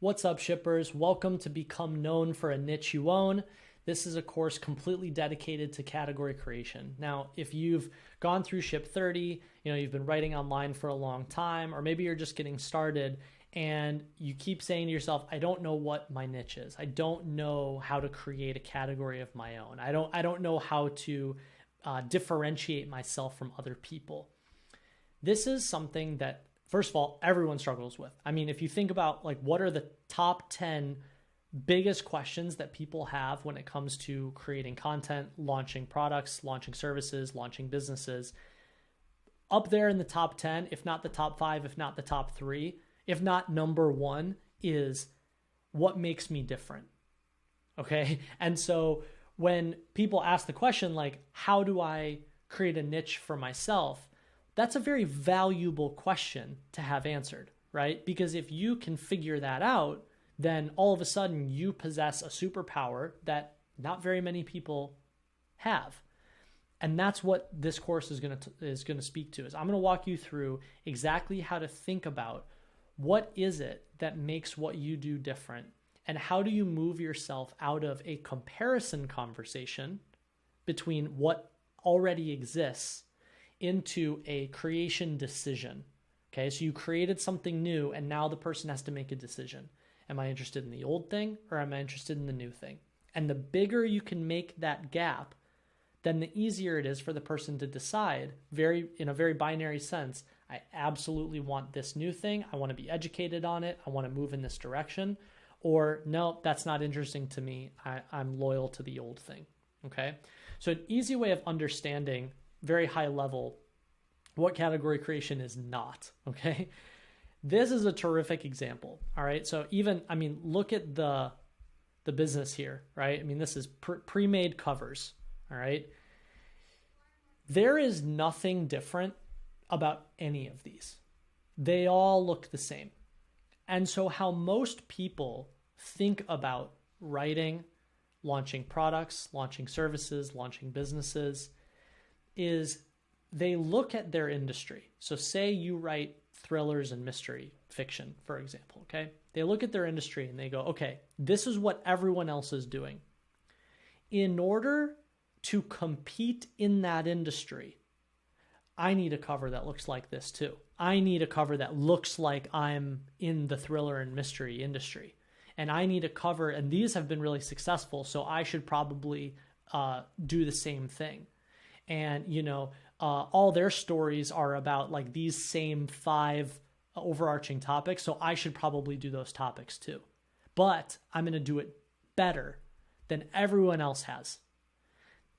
What's up, shippers? Welcome to Become Known for a Niche You Own. This is a course completely dedicated to category creation. Now, if you've gone through Ship 30, you've been writing online for a long time, or maybe you're just getting started and you keep saying to yourself, I don't know what my niche is. I don't know how to create a category of my own. I don't know how to differentiate myself from other people. This is something that, first of all, everyone struggles with. I mean, if you think about what are the top 10 biggest questions that people have when it comes to creating content, launching products, launching services, launching businesses, up there in the top 10, if not the top 5, if not the top 3, if not number 1, is what makes me different. Okay. And so when people ask the question, how do I create a niche for myself? That's a very valuable question to have answered, right? Because if you can figure that out, then all of a sudden you possess a superpower that not very many people have. And that's what this course is going to speak to. Is I'm going to walk you through exactly how to think about what is it that makes what you do different, and how do you move yourself out of a comparison conversation between what already exists into a creation decision. Okay, so you created something new and now the person has to make a decision. Am I interested in the old thing or am I interested in the new thing? And the bigger you can make that gap, then the easier it is for the person to decide in a very binary sense. I absolutely want this new thing. I want to be educated on it. I want to move in this direction. Or no, that's not interesting to me. I'm loyal to the old thing. Okay, so an easy way of understanding very high level what category creation is not. Okay, this is a terrific example. All right, so look at the business here, right? This is pre-made covers. All right, there is nothing different about any of these. They all look the same. And so how most people think about writing, launching products, launching services, launching businesses is they look at their industry. So say you write thrillers and mystery fiction, for example, okay? They look at their industry and they go, okay, this is what everyone else is doing. In order to compete in that industry, I need a cover that looks like this too. I need a cover that looks like I'm in the thriller and mystery industry. And I need a cover, and these have been really successful, so I should probably do the same thing. And, all their stories are about these same 5 overarching topics, so I should probably do those topics too. But I'm going to do it better than everyone else has.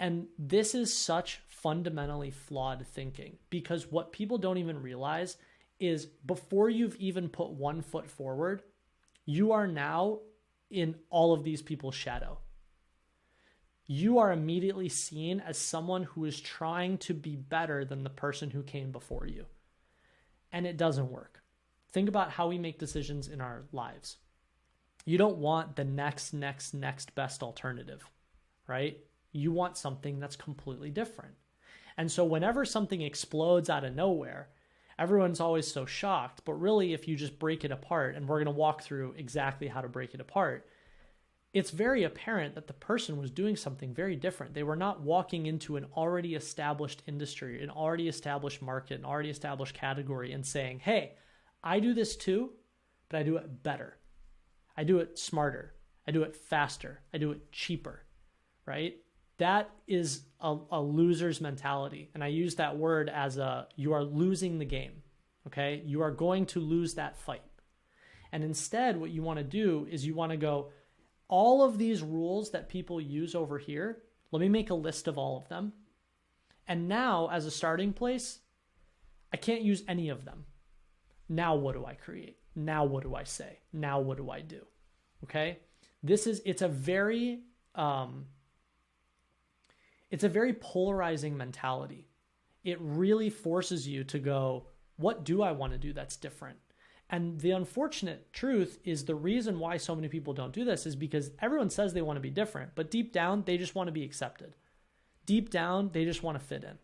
And this is such fundamentally flawed thinking, because what people don't even realize is before you've even put one foot forward, you are now in all of these people's shadow. You are immediately seen as someone who is trying to be better than the person who came before you. And it doesn't work. Think about how we make decisions in our lives. You don't want the next best alternative, right? You want something that's completely different. And so whenever something explodes out of nowhere, everyone's always so shocked. But really, if you just break it apart, and we're going to walk through exactly how to break it apart, it's very apparent that the person was doing something very different. They were not walking into an already established industry, an already established market, an already established category and saying, hey, I do this too, but I do it better. I do it smarter. I do it faster. I do it cheaper, right? That is a loser's mentality. And I use that word as you are losing the game, okay? You are going to lose that fight. And instead, what you want to do is you want to go, all of these rules that people use over here, let me make a list of all of them. And now, as a starting place, I can't use any of them. Now what do I create? Now what do I say? Now what do I do? Okay? It's a very polarizing mentality. It really forces you to go, what do I want to do that's different? And the unfortunate truth is the reason why so many people don't do this is because everyone says they want to be different, but deep down, they just want to be accepted. Deep down, they just want to fit in.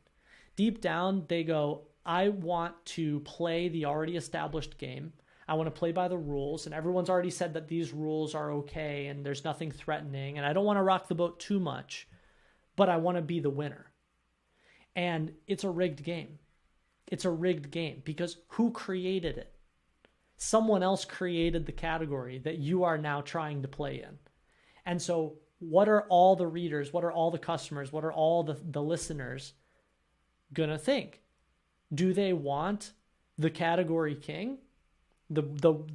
Deep down, they go, I want to play the already established game. I want to play by the rules, and everyone's already said that these rules are okay and there's nothing threatening, and I don't want to rock the boat too much, but I want to be the winner. And it's a rigged game. It's a rigged game because who created it? Someone else created the category that you are now trying to play in. And so what are all the readers, what are all the customers, what are all the listeners going to think? Do they want the category king, the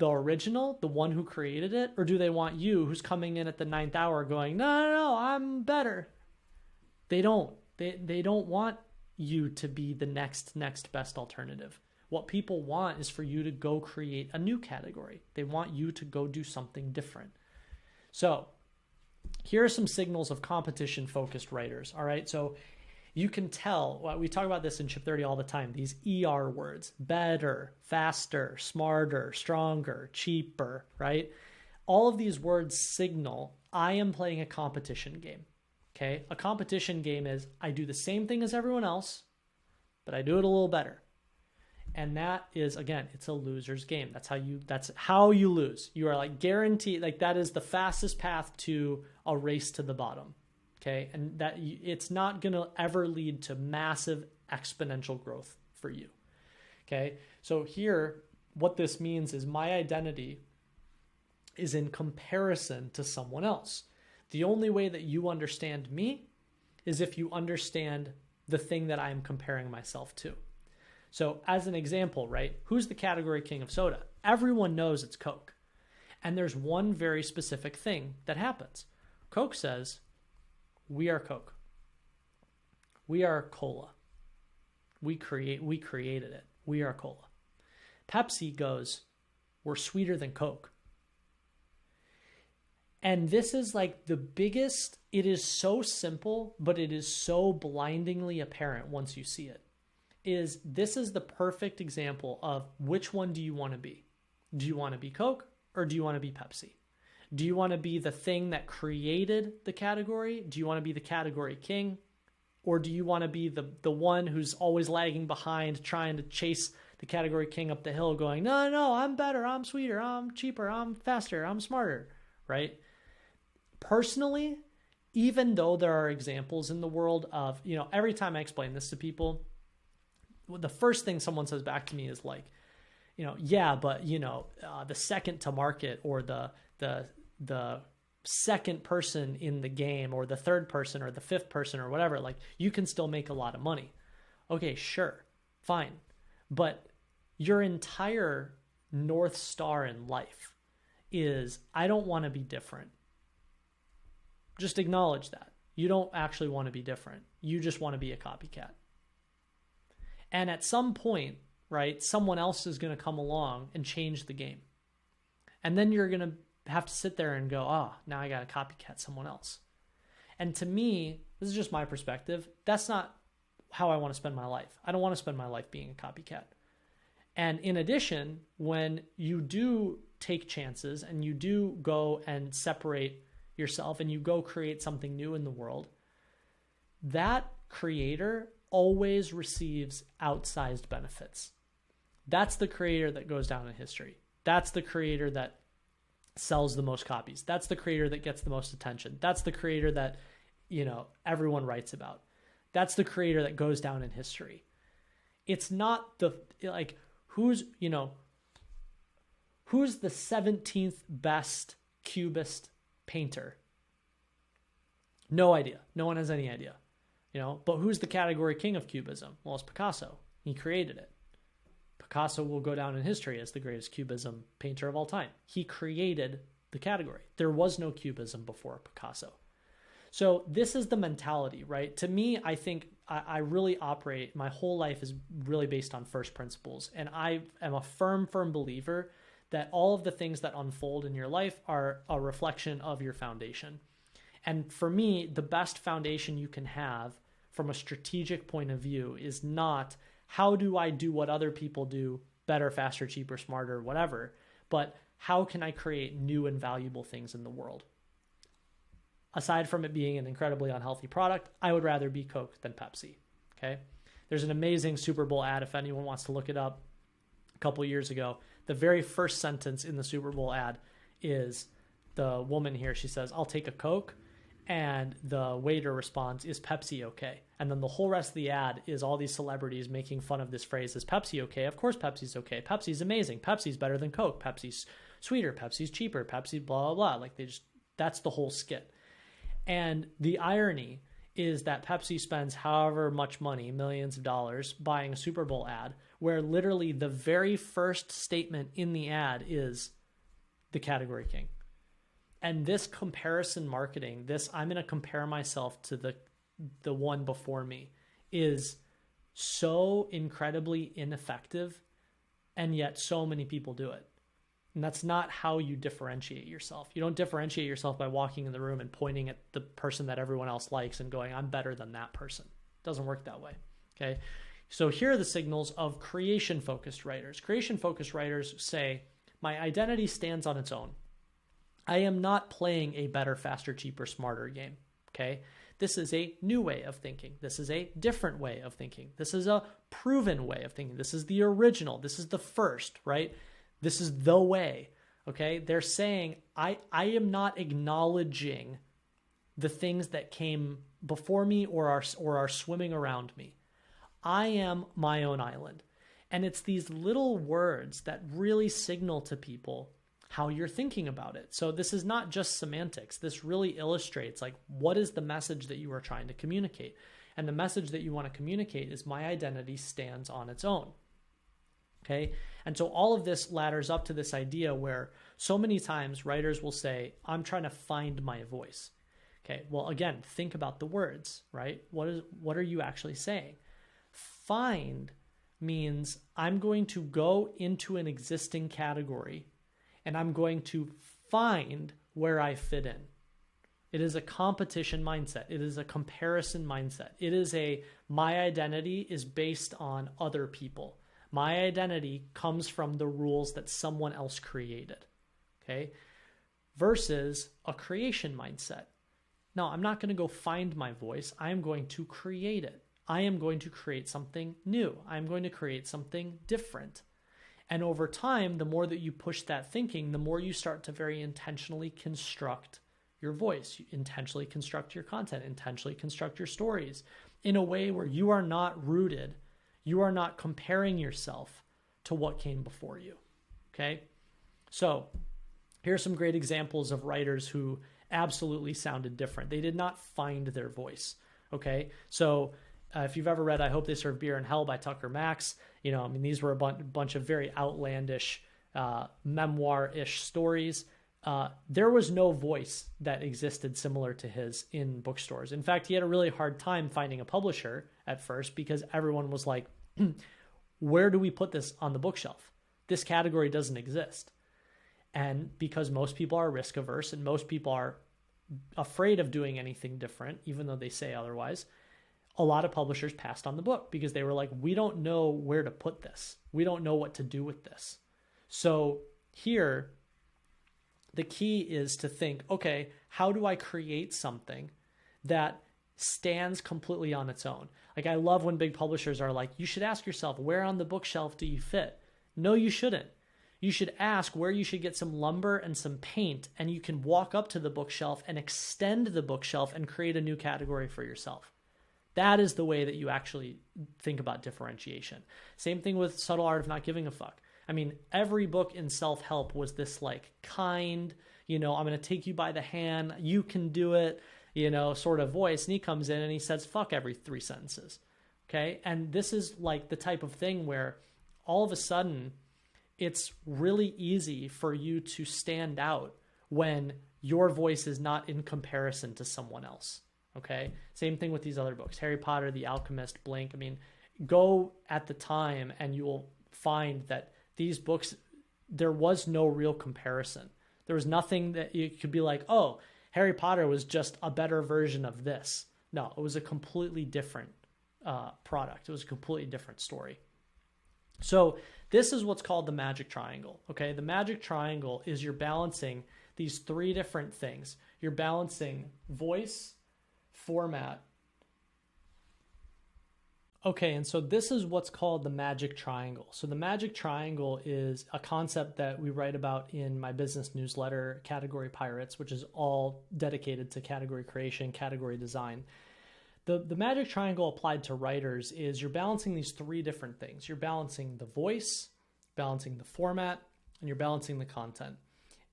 original, the one who created it? Or do they want you who's coming in at the 9th hour going, no, I'm better? They don't. They don't want you to be the next best alternative. What people want is for you to go create a new category. They want you to go do something different. So here are some signals of competition-focused writers, all right? So you can tell, we talk about this in Ship 30 all the time, these ER words: better, faster, smarter, stronger, cheaper, right? All of these words signal I am playing a competition game, okay? A competition game is I do the same thing as everyone else, but I do it a little better. And that is, again, it's a loser's game. That's how you lose. You are like guaranteed, like that is the fastest path to a race to the bottom. Okay. And that it's not going to ever lead to massive exponential growth for you. Okay. So here, what this means is my identity is in comparison to someone else. The only way that you understand me is if you understand the thing that I am comparing myself to. So as an example, right, who's the category king of soda? Everyone knows it's Coke. And there's one very specific thing that happens. Coke says, we are Coke. We are cola. We created it. We are cola. Pepsi goes, we're sweeter than Coke. And this is like the biggest, it is so simple, but it is so blindingly apparent once you see it. This is the perfect example of which one do you want to be? Do you want to be Coke or do you want to be Pepsi? Do you want to be the thing that created the category? Do you want to be the category king? Or do you want to be the one who's always lagging behind, trying to chase the category king up the hill going, no, I'm better, I'm sweeter, I'm cheaper, I'm faster, I'm smarter, right? Personally, even though there are examples in the world of, every time I explain this to people, the first thing someone says back to me is like, yeah, but the second to market or the second person in the game or the third person or the fifth person or whatever, like you can still make a lot of money. Okay, sure, fine. But your entire North Star in life is, I don't want to be different. Just acknowledge that. You don't actually want to be different. You just want to be a copycat. And at some point, right, someone else is going to come along and change the game. And then you're going to have to sit there and go, now I got to copycat someone else. And to me, this is just my perspective. That's not how I want to spend my life. I don't want to spend my life being a copycat. And in addition, when you do take chances and you do go and separate yourself and you go create something new in the world, that creator always receives outsized benefits. That's the creator that goes down in history. That's the creator that sells the most copies. That's the creator that gets the most attention. That's the creator that, everyone writes about. That's the creator that goes down in history. It's not who's the 17th best cubist painter? No idea. No one has any idea. But who's the category king of cubism? Well, it's Picasso. He created it. Picasso will go down in history as the greatest cubism painter of all time. He created the category. There was no cubism before Picasso. So this is the mentality, right? To me, I think I really operate, my whole life is really based on first principles. And I am a firm believer that all of the things that unfold in your life are a reflection of your foundation. And for me, the best foundation you can have from a strategic point of view is not how do I do what other people do better, faster, cheaper, smarter, whatever, but how can I create new and valuable things in the world? Aside from it being an incredibly unhealthy product, I would rather be Coke than Pepsi. Okay. There's an amazing Super Bowl ad, if anyone wants to look it up, a couple of years ago, The very first sentence in the Super Bowl ad is the woman here. She says, "I'll take a Coke." And the waiter responds, "Is Pepsi okay?" And then the whole rest of the ad is all these celebrities making fun of this phrase. Is Pepsi okay? Of course Pepsi's okay. Pepsi's amazing. Pepsi's better than Coke. Pepsi's sweeter. Pepsi's cheaper. Pepsi blah, blah, blah. Like that's the whole skit. And the irony is that Pepsi spends however much money, millions of dollars, buying a Super Bowl ad where literally the very first statement in the ad is the category king. And this comparison marketing, this I'm going to compare myself to the one before me, is so incredibly ineffective, and yet so many people do it. And that's not how you differentiate yourself. You don't differentiate yourself by walking in the room and pointing at the person that everyone else likes and going, "I'm better than that person." It doesn't work that way. Okay. So here are the signals of creation-focused writers. Creation-focused writers say, my identity stands on its own. I am not playing a better, faster, cheaper, smarter game. Okay. This is a new way of thinking. This is a different way of thinking. This is a proven way of thinking. This is the original. This is the first, right? This is the way. Okay. They're saying, I am not acknowledging the things that came before me or are swimming around me. I am my own island. And it's these little words that really signal to people how you're thinking about it. So this is not just semantics. This really illustrates like, what is the message that you are trying to communicate? And the message that you want to communicate is my identity stands on its own. Okay. And so all of this ladders up to this idea where so many times writers will say, I'm trying to find my voice. Okay. Well, again, think about the words, right? What are you actually saying? Find means I'm going to go into an existing category and I'm going to find where I fit in. It is a competition mindset. It is a comparison mindset. It is my identity is based on other people. My identity comes from the rules that someone else created. Okay. Versus a creation mindset. No, I'm not going to go find my voice. I am going to create it. I am going to create something new. I'm going to create something different. And over time, the more that you push that thinking, the more you start to very intentionally construct your voice, you intentionally construct your content, intentionally construct your stories in a way where you are not rooted, you are not comparing yourself to what came before you. Okay? So here's some great examples of writers who absolutely sounded different. They did not find their voice. Okay? So if you've ever read I Hope They Serve Beer in Hell by Tucker Max, these were a bunch of very outlandish memoir-ish stories. There was no voice that existed similar to his in bookstores. In fact, he had a really hard time finding a publisher at first because everyone was like, where do we put this on the bookshelf? This category doesn't exist. And because most people are risk averse and most people are afraid of doing anything different, even though they say otherwise, a lot of publishers passed on the book because they were like, we don't know where to put this. We don't know what to do with this. So here, the key is to think, okay, how do I create something that stands completely on its own? Like, I love when big publishers are like, you should ask yourself, where on the bookshelf do you fit? No, you shouldn't. You should ask where you should get some lumber and some paint, and you can walk up to the bookshelf and extend the bookshelf and create a new category for yourself. That is the way that you actually think about differentiation. Same thing with Subtle Art of Not Giving a Fuck. I mean, every book in self-help was this like kind, I'm going to take you by the hand, you can do it, sort of voice. And he comes in and he says, fuck every 3 sentences. Okay. And this is like the type of thing where all of a sudden it's really easy for you to stand out when your voice is not in comparison to someone else. Okay. Same thing with these other books, Harry Potter, The Alchemist, Blink. I mean, go at the time and you will find that these books, there was no real comparison. There was nothing that you could be like, oh, Harry Potter was just a better version of this. No, it was a completely different product. It was a completely different story. So this is what's called the magic triangle. Okay. The magic triangle is you're balancing these 3 different things. You're balancing voice, format, Okay, and so this is what's called the magic triangle. So the magic triangle is a concept that we write about in my business newsletter, Category Pirates, which is all dedicated to category creation, category design. The magic triangle applied to writers is you're balancing these three different things. You're balancing the voice, balancing the format, and you're balancing the content.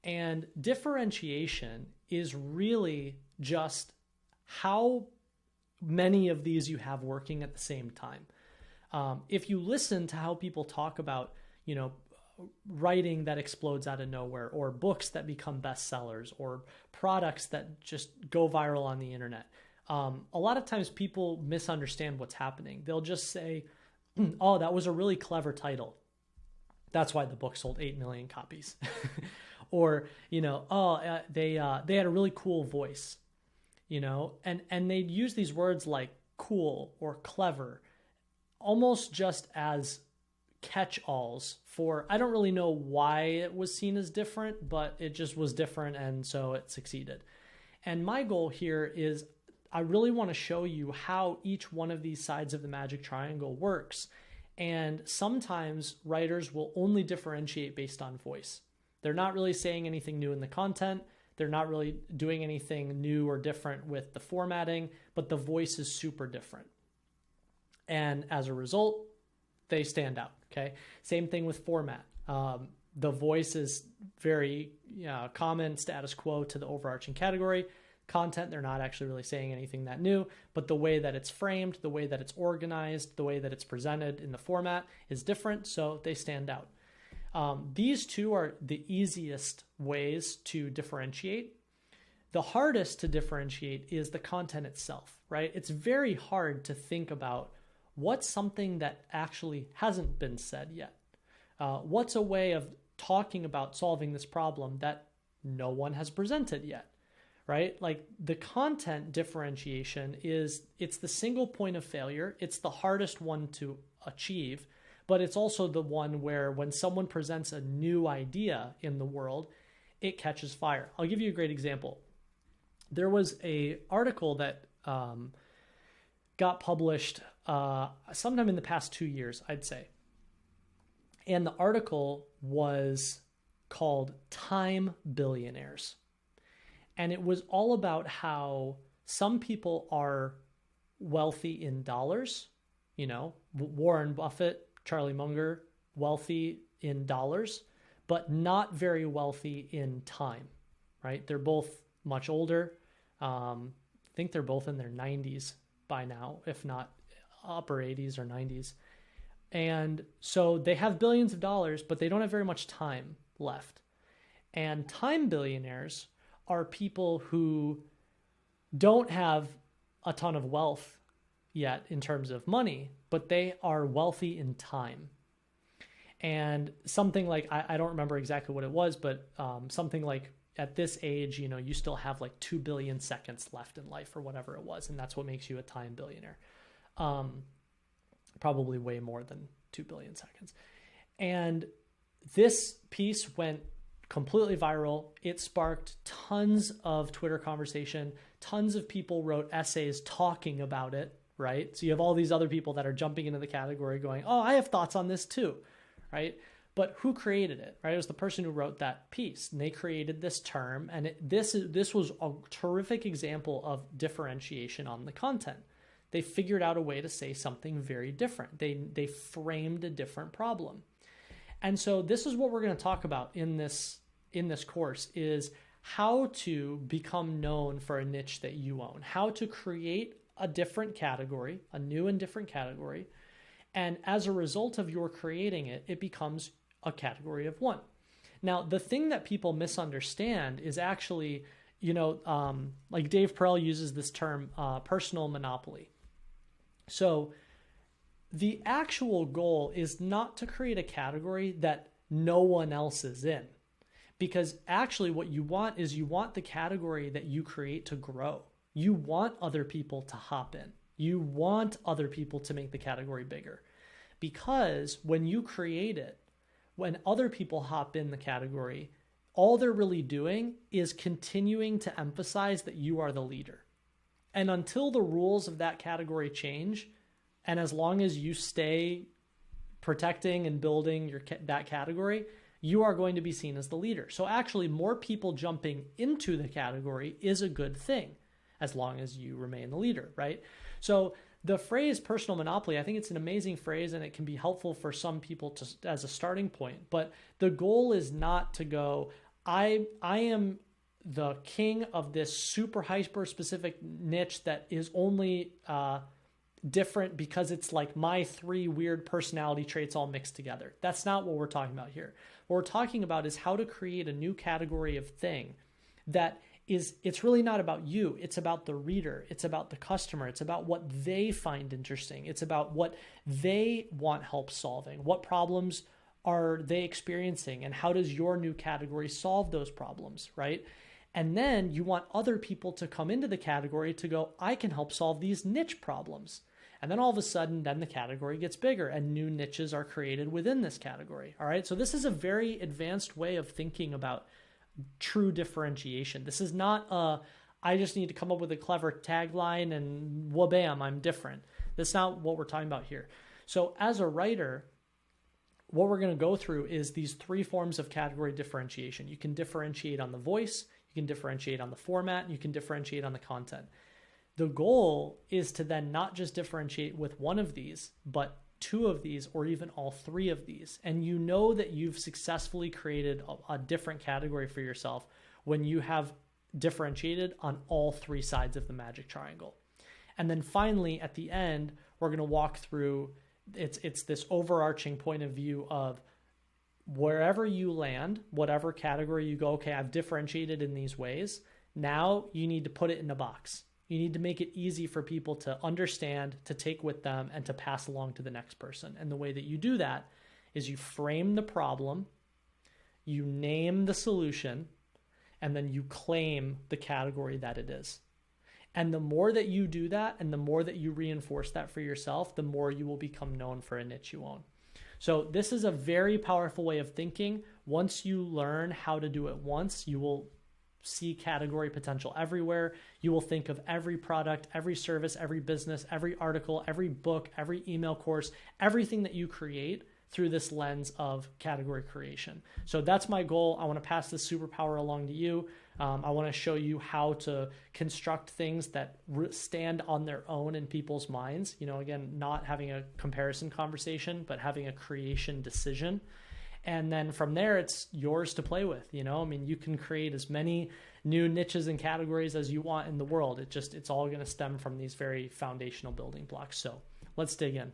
And differentiation is really just how many of these you have working at the same time. If you listen to how people talk about, writing that explodes out of nowhere, or books that become bestsellers, or products that just go viral on the internet, a lot of times people misunderstand what's happening. They'll just say, oh, that was a really clever title. That's why the book sold 8 million copies. Or, they had a really cool voice, and they'd use these words like cool or clever almost just as catch-alls for, I don't really know why it was seen as different, but it just was different, and so it succeeded. And my goal here is I really want to show you how each one of these sides of the magic triangle works. And sometimes writers will only differentiate based on voice. They're not really saying anything new in the content. They're not really doing anything new or different with the formatting, but the voice is super different. And as a result, they stand out, okay? Same thing with format. The voice is very common, status quo to the overarching category. Content, they're not actually really saying anything that new, but the way that it's framed, the way that it's organized, the way that it's presented in the format is different, so they stand out. These two are the easiest ways to differentiate. The hardest to differentiate is the content itself, right? It's very hard to think about what's something that actually hasn't been said yet. What's a way of talking about solving this problem that no one has presented yet, right? Like the content differentiation it's the single point of failure. It's the hardest one to achieve. But it's also the one where when someone presents a new idea in the world, it catches fire. I'll give you a great example. There was an article that got published sometime in the past 2 years, I'd say. And the article was called Time Billionaires. And it was all about how some people are wealthy in dollars, Warren Buffett, Charlie Munger, wealthy in dollars, but not very wealthy in time, right? They're both much older. I think they're both in their 90s by now, if not upper 80s or 90s. And so they have billions of dollars, but they don't have very much time left. And time billionaires are people who don't have a ton of wealth yet in terms of money, but they are wealthy in time. And something like, I don't remember exactly what it was, but something like at this age, you still have like 2 billion seconds left in life or whatever it was. And that's what makes you a time billionaire. Probably way more than 2 billion seconds. And this piece went completely viral. It sparked tons of Twitter conversation. Tons of people wrote essays talking about it, right? So you have all these other people that are jumping into the category going, oh, I have thoughts on this too, right? But who created it, right? It was the person who wrote that piece, and they created this term. And this was a terrific example of differentiation on the content. They figured out a way to say something very different. They framed a different problem. And so this is what we're going to talk about in this course is how to become known for a niche that you own, how to create a different category, a new and different category. And as a result of your creating it, it becomes a category of one. Now, the thing that people misunderstand is actually, like Dave Perel uses this term, personal monopoly. So the actual goal is not to create a category that no one else is in. Because actually what you want is you want the category that you create to grow. You want other people to hop in. You want other people to make the category bigger. Because when you create it, when other people hop in the category, all they're really doing is continuing to emphasize that you are the leader. And until the rules of that category change, And as long as you stay protecting and building that category, you are going to be seen as the leader. So actually, more people jumping into the category is a good thing, as long as you remain the leader, right? So the phrase personal monopoly, I think it's an amazing phrase, and it can be helpful for some people as a starting point. But the goal is not to go, I am the king of this super hyper specific niche that is only different because it's like my 3 weird personality traits all mixed together. That's not what we're talking about here. What we're talking about is how to create a new category of thing that it's really not about you. It's about the reader. It's about the customer. It's about what they find interesting. It's about what they want help solving. What problems are they experiencing, and how does your new category solve those problems, right? And then you want other people to come into the category to go, I can help solve these niche problems. And then all of a sudden, then the category gets bigger and new niches are created within this category. All right. So this is a very advanced way of thinking about true differentiation. This is not I just need to come up with a clever tagline and wha-bam, I'm different. That's not what we're talking about here. So as a writer, what we're going to go through is these 3 forms of category differentiation. You can differentiate on the voice, you can differentiate on the format, and you can differentiate on the content. The goal is to then not just differentiate with one of these, but 2 of these, or even all 3 of these. And you know that you've successfully created a different category for yourself when you have differentiated on all 3 sides of the magic triangle. And then finally, at the end, we're going to walk through, it's this overarching point of view of wherever you land, whatever category you go, okay, I've differentiated in these ways. Now you need to put it in a box. You need to make it easy for people to understand, to take with them, and to pass along to the next person. And the way that you do that is you frame the problem, you name the solution, and then you claim the category that it is. And the more that you do that, and the more that you reinforce that for yourself, the more you will become known for a niche you own. So this is a very powerful way of thinking. Once you learn how to do it once, you will see category potential everywhere. You will think of every product, every service, every business, every article, every book, every email course, everything that you create through this lens of category creation. So that's my goal. I want to pass this superpower along to you. I want to show you how to construct things that stand on their own in people's minds. You know, again, not having a comparison conversation, but having a creation decision. And then from there, it's yours to play with. You know, I mean, you can create as many new niches and categories as you want in the world. It's all going to stem from these very foundational building blocks. So let's dig in.